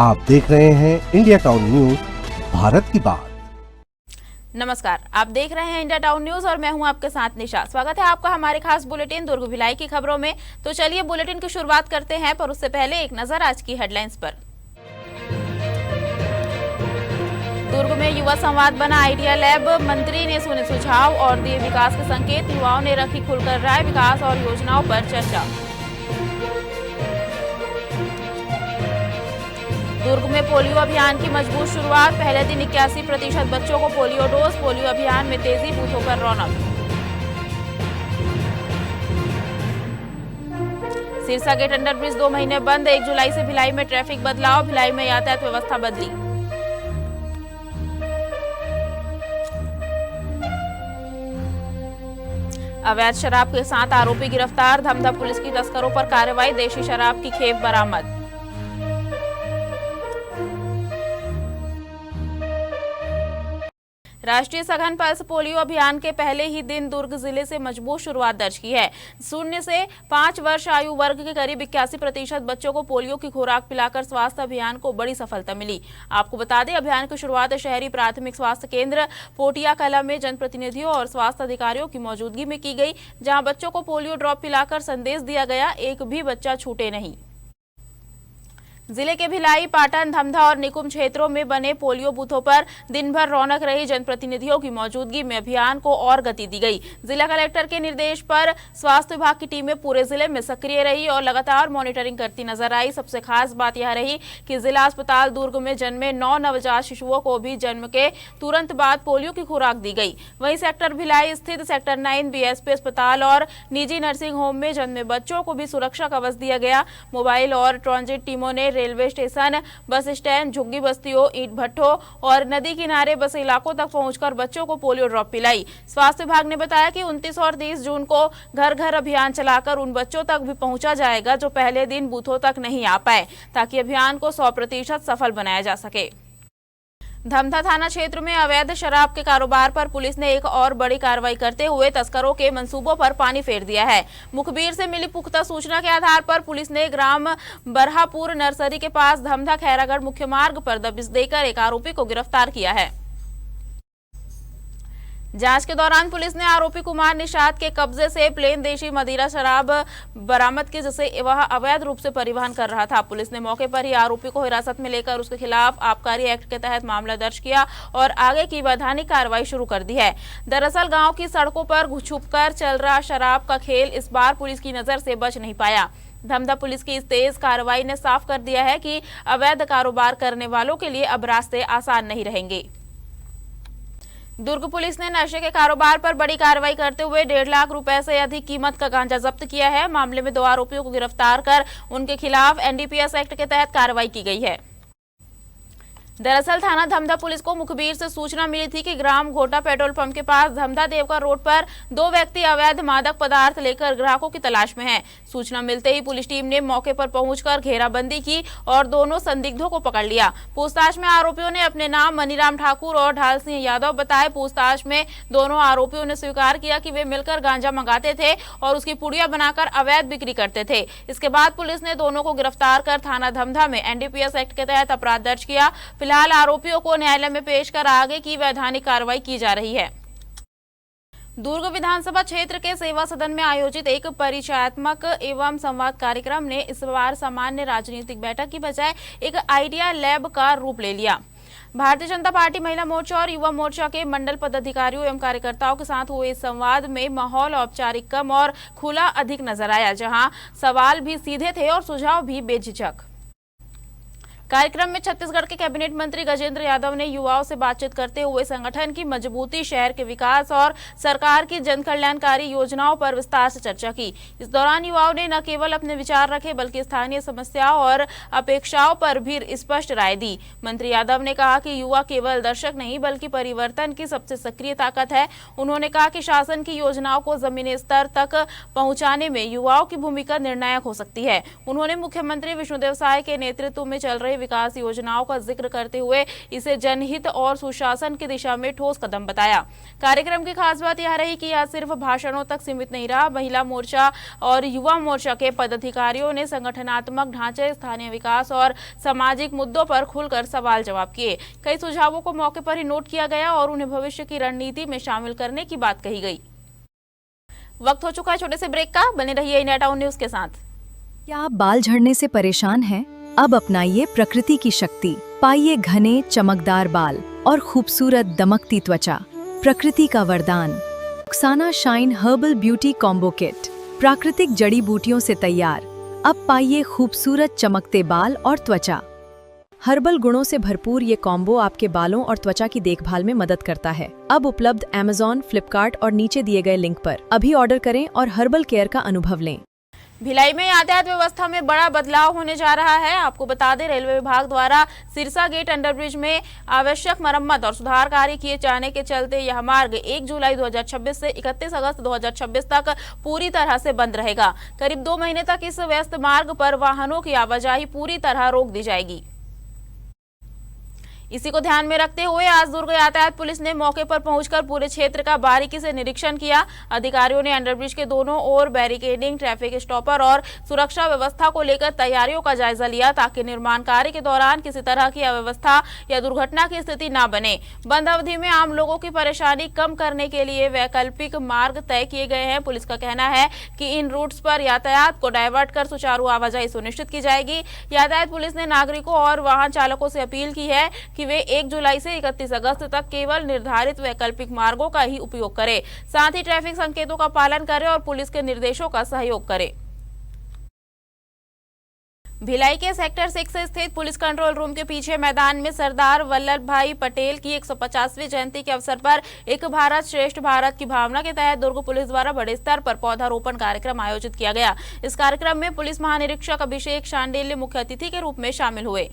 आप देख रहे हैं इंडिया टाउन न्यूज, भारत की बात। नमस्कार, आप देख रहे हैं इंडिया टाउन न्यूज और मैं हूं आपके साथ निशा। स्वागत है आपका हमारे खास बुलेटिन दुर्ग भिलाई की खबरों में। तो चलिए बुलेटिन की शुरुआत करते हैं, पर उससे पहले एक नजर आज की हेडलाइंस पर। दुर्ग में युवा संवाद बना आइडिया लैब, मंत्री ने सुने सुझाव और दिए विकास के संकेत। युवाओं ने रखी खुलकर राय, विकास और योजनाओं पर चर्चा। दुर्ग में पोलियो अभियान की मजबूत शुरुआत, पहले दिन 81% बच्चों को पोलियो डोज। पोलियो अभियान में तेजी, बूथों पर रौनक। सिरसा गेट अंडरब्रिज 2 महीने बंद, 1 जुलाई से भिलाई में ट्रैफिक बदलाव, भिलाई में यातायात व्यवस्था बदली। अवैध शराब के साथ आरोपी गिरफ्तार, धमधा पुलिस की तस्करों पर कार्रवाई, देशी शराब की खेप बरामद। राष्ट्रीय सघन पल्स पोलियो अभियान के पहले ही दिन दुर्ग जिले से मजबूत शुरुआत दर्ज की है। 0 से 5 वर्ष आयु वर्ग के करीब 81% बच्चों को पोलियो की खुराक पिलाकर स्वास्थ्य अभियान को बड़ी सफलता मिली। आपको बता दें, अभियान की शुरुआत शहरी प्राथमिक स्वास्थ्य केंद्र पोटिया कला में जनप्रतिनिधियों और स्वास्थ्य अधिकारियों की मौजूदगी में की गई, जहां बच्चों को पोलियो ड्रॉप पिलाकर संदेश दिया गया, एक भी बच्चा छूटे नहीं। जिले के भिलाई, पाटन, धमधा और निकुंज क्षेत्रों में बने पोलियो बूथों पर दिन भर रौनक रही। जनप्रतिनिधियों की मौजूदगी में अभियान को और गति दी गई। जिला कलेक्टर के निर्देश पर स्वास्थ्य विभाग की टीमें पूरे जिले में सक्रिय रही और लगातार मॉनिटरिंग करती नजर आई। सबसे खास बात यह रही कि जिला अस्पताल दुर्ग में जन्मे 9 नवजात शिशुओं को भी जन्म के तुरंत बाद पोलियो की खुराक दी गई। वहीं सेक्टर भिलाई स्थित सेक्टर 9 बीएसपी अस्पताल और निजी नर्सिंग होम में जन्मे बच्चों को भी सुरक्षा कवच दिया गया। मोबाइल और ट्रांजिट टीमों ने रेलवे स्टेशन, बस स्टैंड, झुग्गी बस्तियों, ईंट भट्ठों और नदी किनारे बसे इलाकों तक पहुंचकर बच्चों को पोलियो ड्रॉप पिलाई। स्वास्थ्य विभाग ने बताया कि 29 और 30 जून को घर घर अभियान चलाकर उन बच्चों तक भी पहुंचा जाएगा जो पहले दिन बूथों तक नहीं आ पाए, ताकि अभियान को 100% सफल बनाया जा सके। धमधा थाना क्षेत्र में अवैध शराब के कारोबार पर पुलिस ने एक और बड़ी कार्रवाई करते हुए तस्करों के मंसूबों पर पानी फेर दिया है। मुखबिर से मिली पुख्ता सूचना के आधार पर पुलिस ने ग्राम बरहापुर नर्सरी के पास धमधा खैरागढ़ मुख्य मार्ग पर दबिश देकर एक आरोपी को गिरफ्तार किया है। जांच के दौरान पुलिस ने आरोपी कुमार निषाद के कब्जे से प्लेन देशी मदिरा शराब बरामद की, जिसे वह अवैध रूप से परिवहन कर रहा था। पुलिस ने मौके पर ही आरोपी को हिरासत में लेकर उसके खिलाफ आबकारी एक्ट के तहत मामला दर्ज किया और आगे की वैधानिक कार्रवाई शुरू कर दी है। दरअसल गांव की सड़कों पर छुपकर चल रहा शराब का खेल इस बार पुलिस की नजर से बच नहीं पाया। धमधा पुलिस की इस तेज कार्रवाई ने साफ कर दिया है कि अवैध कारोबार करने वालों के लिए अब रास्ते आसान नहीं रहेंगे। दुर्ग पुलिस ने नशे के कारोबार पर बड़ी कार्रवाई करते हुए 1.5 लाख रुपए से अधिक कीमत का गांजा जब्त किया है। मामले में 2 आरोपियों को गिरफ्तार कर उनके खिलाफ एनडीपीएस एक्ट के तहत कार्रवाई की गई है। दरअसल थाना धमधा पुलिस को मुखबिर से सूचना मिली थी कि ग्राम घोटा पेट्रोल पंप के पास धमधा देवका रोड पर 2 व्यक्ति अवैध मादक पदार्थ लेकर ग्राहकों की तलाश में हैं। सूचना मिलते ही पुलिस टीम ने मौके पर पहुंचकर घेराबंदी की और दोनों संदिग्धों को पकड़ लिया। पूछताछ में आरोपियों ने अपने नाम मनीराम ठाकुर और ढाल सिंह यादव बताए। पूछताछ में दोनों आरोपियों ने स्वीकार किया कि वे मिलकर गांजा मंगाते थे और उसकी पुड़िया बनाकर अवैध बिक्री करते थे। इसके बाद पुलिस ने दोनों को गिरफ्तार कर थाना धमधा में एनडीपीएस एक्ट के तहत अपराध दर्ज किया। फिलहाल आरोपियों को न्यायालय में पेश कर आगे की वैधानिक कार्रवाई की जा रही है। दुर्ग विधानसभा क्षेत्र के सेवा सदन में आयोजित एक परिचयात्मक एवं संवाद कार्यक्रम ने इस बार सामान्य राजनीतिक बैठक की बजाय एक आइडिया लैब का रूप ले लिया। भारतीय जनता पार्टी महिला मोर्चा और युवा मोर्चा के मंडल पदाधिकारियों एवं कार्यकर्ताओं के साथ हुए इस संवाद में माहौल औपचारिक कम और खुला अधिक नजर आया, जहां सवाल भी सीधे थे और सुझाव भी बेझिझक। कार्यक्रम में छत्तीसगढ़ के कैबिनेट मंत्री गजेंद्र यादव ने युवाओं से बातचीत करते हुए संगठन की मजबूती, शहर के विकास और सरकार की जन कल्याणकारी योजनाओं पर विस्तार से चर्चा की। इस दौरान युवाओं ने न केवल अपने विचार रखे बल्कि स्थानीय समस्याओं और अपेक्षाओं पर भी स्पष्ट राय दी। मंत्री यादव ने कहा कि युवा केवल दर्शक नहीं बल्कि परिवर्तन की सबसे सक्रिय ताकत है। उन्होंने कहा कि शासन की योजनाओं को जमीनी स्तर तक पहुंचाने में युवाओं की भूमिका निर्णायक हो सकती है। उन्होंने मुख्यमंत्री विष्णुदेव साय के नेतृत्व में चल रही विकास योजनाओं का जिक्र करते हुए इसे जनहित और सुशासन की दिशा में ठोस कदम बताया। कार्यक्रम की खास बात यह रही कि यह सिर्फ भाषणों तक सीमित नहीं रहा। महिला मोर्चा और युवा मोर्चा के पदाधिकारियों ने संगठनात्मक ढांचे, स्थानीय विकास और सामाजिक मुद्दों पर खुलकर सवाल जवाब किए। कई सुझावों को मौके पर ही नोट किया गया और उन्हें भविष्य की रणनीति में शामिल करने की बात कही गई। वक्त हो चुका है छोटे से ब्रेक का। बने रहिए इंडिया टाउन न्यूज के साथ। क्या आप बाल झड़ने से परेशान हैं? अब अपनाइए प्रकृति की शक्ति, पाइए घने चमकदार बाल और खूबसूरत दमकती त्वचा। प्रकृति का वरदान Roxana shine herbal beauty combo kit, प्राकृतिक जड़ी बूटियों से तैयार। अब पाइए खूबसूरत चमकते बाल और त्वचा। हर्बल गुणों से भरपूर ये कॉम्बो आपके बालों और त्वचा की देखभाल में मदद करता है। अब उपलब्ध Amazon, फ्लिपकार्ट और नीचे दिए गए लिंक पर अभी ऑर्डर करें और हर्बल केयर का अनुभव लें। भिलाई में यातायात व्यवस्था में बड़ा बदलाव होने जा रहा है। आपको बता दें, रेलवे विभाग द्वारा सिरसा गेट अंडरब्रिज में आवश्यक मरम्मत और सुधार कार्य किए जाने के चलते यह मार्ग 1 जुलाई 2026 से 31 अगस्त 2026 तक पूरी तरह से बंद रहेगा। करीब 2 महीने तक इस व्यस्त मार्ग पर वाहनों की आवाजाही पूरी तरह रोक दी जाएगी। इसी को ध्यान में रखते हुए आज दुर्ग यातायात पुलिस ने मौके पर पहुंचकर पूरे क्षेत्र का बारीकी से निरीक्षण किया। अधिकारियों ने अंडरब्रिज के दोनों ओर बैरिकेडिंग, ट्रैफिक स्टॉपर और सुरक्षा व्यवस्था को लेकर तैयारियों का जायजा लिया ताकि निर्माण कार्य के दौरान किसी तरह की अव्यवस्था या दुर्घटना की स्थिति न बने। बंद अवधि में आम लोगों की परेशानी कम करने के लिए वैकल्पिक मार्ग तय किए गए हैं। पुलिस का कहना है कि इन रूट्स पर यातायात को डायवर्ट कर सुचारू आवाजाही सुनिश्चित की जाएगी। यातायात पुलिस ने नागरिकों और वाहन चालकों से अपील की है कि वे 1 जुलाई से 31 अगस्त तक केवल निर्धारित वैकल्पिक मार्गों का ही उपयोग करें। साथ ही ट्रैफिक संकेतों का पालन करें और पुलिस के निर्देशों का सहयोग करें। भिलाई के सेक्टर 6 स्थित पुलिस कंट्रोल रूम के पीछे मैदान में सरदार वल्लभ भाई पटेल की 150वीं जयंती के अवसर पर एक भारत श्रेष्ठ भारत की भावना के तहत दुर्ग पुलिस द्वारा बड़े स्तर पर पौधारोपण कार्यक्रम आयोजित किया गया। इस कार्यक्रम में पुलिस महानिरीक्षक अभिषेक शांडिल्य मुख्य अतिथि के रूप में शामिल हुए।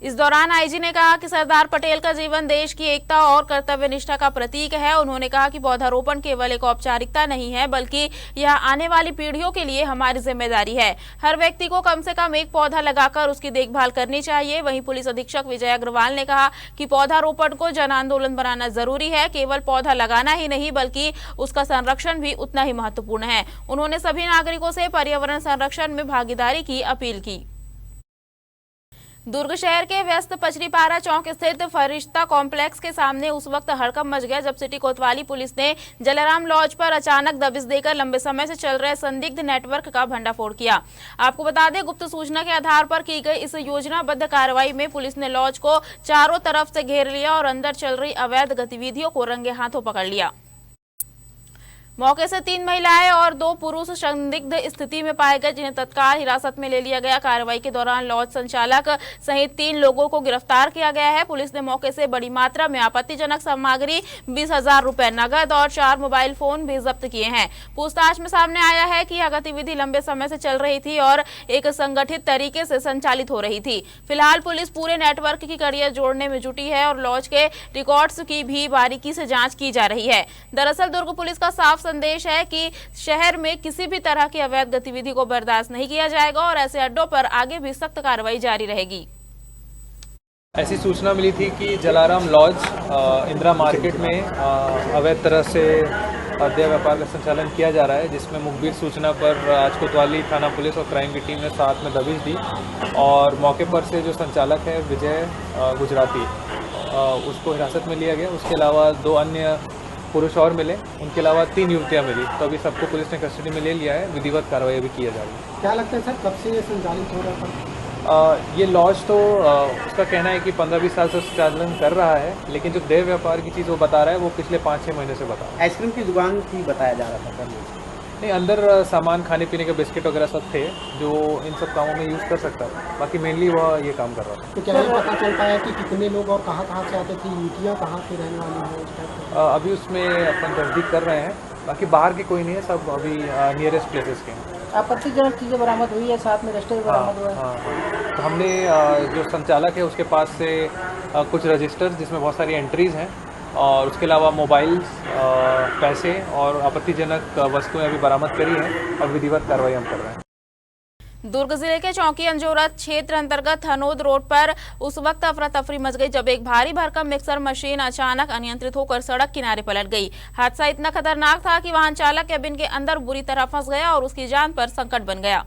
इस दौरान आईजी ने कहा कि सरदार पटेल का जीवन देश की एकता और कर्तव्य निष्ठा का प्रतीक है। उन्होंने कहा कि पौधारोपण केवल एक औपचारिकता नहीं है, बल्कि यह आने वाली पीढ़ियों के लिए हमारी जिम्मेदारी है। हर व्यक्ति को कम से कम एक पौधा लगाकर उसकी देखभाल करनी चाहिए। वहीं पुलिस अधीक्षक विजय अग्रवाल ने कहा कि पौधारोपण को जन आंदोलन बनाना जरूरी है। केवल पौधा लगाना ही नहीं, बल्कि उसका संरक्षण भी उतना ही महत्वपूर्ण है। उन्होंने सभी नागरिकों से पर्यावरण संरक्षण में भागीदारी की अपील की। दुर्ग शहर के व्यस्त पचरीपारा चौक स्थित फरिश्ता कॉम्प्लेक्स के सामने उस वक्त हड़कंप मच गया जब सिटी कोतवाली पुलिस ने जलाराम लॉज पर अचानक दबिश देकर लंबे समय से चल रहे संदिग्ध नेटवर्क का भंडाफोड़ किया। आपको बता दें, गुप्त सूचना के आधार पर की गई इस योजनाबद्ध कार्रवाई में पुलिस ने लॉज को चारों तरफ से घेर लिया और अंदर चल रही अवैध गतिविधियों को रंगे हाथों पकड़ लिया। मौके से 3 महिलाएं और 2 पुरुष संदिग्ध स्थिति में पाए गए, जिन्हें तत्काल हिरासत में ले लिया गया। कार्रवाई के दौरान लॉज संचालक सहित 3 लोगों को गिरफ्तार किया गया है। पुलिस ने मौके से बड़ी मात्रा में आपत्तिजनक सामग्री, 20,000 रुपए नगद और 4 मोबाइल फोन भी जब्त किए हैं। पूछताछ में सामने आया है कि यह गतिविधि लंबे समय से चल रही थी और एक संगठित तरीके से संचालित हो रही थी। फिलहाल पुलिस पूरे नेटवर्क की कड़ियां जोड़ने में जुटी है और लॉज के रिकॉर्ड्स की भी बारीकी से जाँच की जा रही है। दरअसल दुर्ग पुलिस का साफ संदेश है कि शहर में किसी भी तरह की अवैध गतिविधि को बर्दाश्त नहीं किया जाएगा और ऐसे अड्डों पर आगे भी सख्त कार्रवाई जारी रहेगी। ऐसी सूचना मिली थी कि जलाराम लॉज इंदिरा मार्केट में अवैध तरह से अवैध व्यापार का संचालन किया जा रहा है, जिसमें मुखबिर सूचना पर आज कोतवाली थाना पुलिस और क्राइम की टीम ने साथ में दबिश दी और मौके पर से जो संचालक है विजय गुजराती, उसको हिरासत में लिया गया। उसके अलावा 2 अन्य पुरुष और मिले, उनके अलावा 3 युवतियां मिली। तो अभी सबको पुलिस ने कस्टडी में ले लिया है। विधिवत कार्रवाई अभी किया जा रही है। क्या लगता है सर, कब से ये संचालित हो रहा था? ये लॉज तो उसका कहना है कि 15-20 साल से संचालन कर रहा है, लेकिन जो देह व्यापार की चीज़ वो बता रहा है वो पिछले 5-6 महीने से बता रहा है। आइसक्रीम की दुकान की बताया जा रहा था सर? नहीं, अंदर सामान खाने पीने के बिस्किट वगैरह सब थे जो इन सब कामों में यूज़ कर सकता है। बाकी मेनली वह ये काम कर रहा था। तो क्या ये पता चल पाया कि कितने लोग और कहाँ से आते थे, युवतियाँ कहाँ से रहने वाली हैं? अभी उसमें अपन तस्दीक कर रहे हैं। बाकी बाहर के कोई नहीं है, सब अभी नियरेस्ट प्लेसेस के हैं। आपत्तिजनक चीज़ें बरामद हुई है, साथ में रजिस्टर बरामद हुआ है। हाँ, तो हमने जो संचालक है उसके पास से कुछ रजिस्टर्स जिसमें बहुत सारी एंट्रीज़ हैं और उसके अलावा मोबाइल्स, पैसे और आपत्तिजनक वस्तुएं अभी बरामद करी हैं और विधिवत कार्रवाई हम कर रहे हैं। दुर्ग जिले के चौकी अंजोरा क्षेत्र अंतर्गत हनोद रोड पर उस वक्त अफरा तफरी मच गई जब एक भारी भरकम मिक्सर मशीन अचानक अनियंत्रित होकर सड़क किनारे पलट गई। हादसा इतना खतरनाक था कि वाहन चालक कैबिन के अंदर बुरी तरह फंस गया और उसकी जान पर संकट बन गया।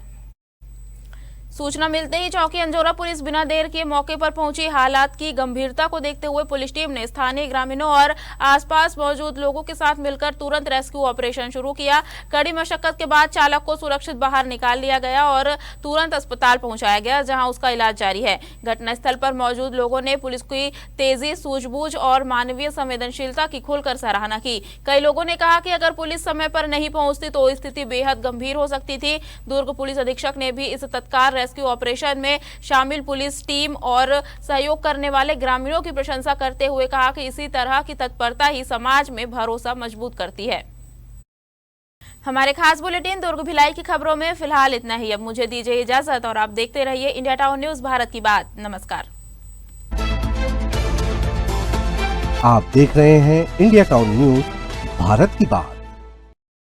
सूचना मिलते ही चौकी अंजोरा पुलिस बिना देर किए मौके पर पहुंची। हालात की गंभीरता को देखते हुए पुलिस टीम ने स्थानीय ग्रामीणों और आसपास मौजूद लोगों के साथ मिलकर तुरंत रेस्क्यू ऑपरेशन शुरू किया। कड़ी मशक्कत के बाद चालक को सुरक्षित बाहर निकाल लिया गया और तुरंत अस्पताल पहुंचाया गया, जहां उसका इलाज जारी है। घटनास्थल पर मौजूद लोगों ने पुलिस की तेजी, सूझबूझ और मानवीय संवेदनशीलता की खुलकर सराहना की। कई लोगों ने कहा कि अगर पुलिस समय पर नहीं पहुंचती तो स्थिति बेहद गंभीर हो सकती थी। दुर्ग पुलिस अधीक्षक ने भी इस तत्काल रेस्क्यू ऑपरेशन में शामिल पुलिस टीम और सहयोग करने वाले ग्रामीणों की प्रशंसा करते हुए कहा कि इसी तरह की तत्परता ही समाज में भरोसा मजबूत करती है। हमारे खास बुलेटिन दुर्ग भिलाई की खबरों में फिलहाल इतना ही। अब मुझे दीजिए इजाजत और आप देखते रहिए इंडिया टाउन न्यूज, भारत की बात। नमस्कार। आप देख रहे हैं इंडिया टाउन न्यूज, भारत की बात।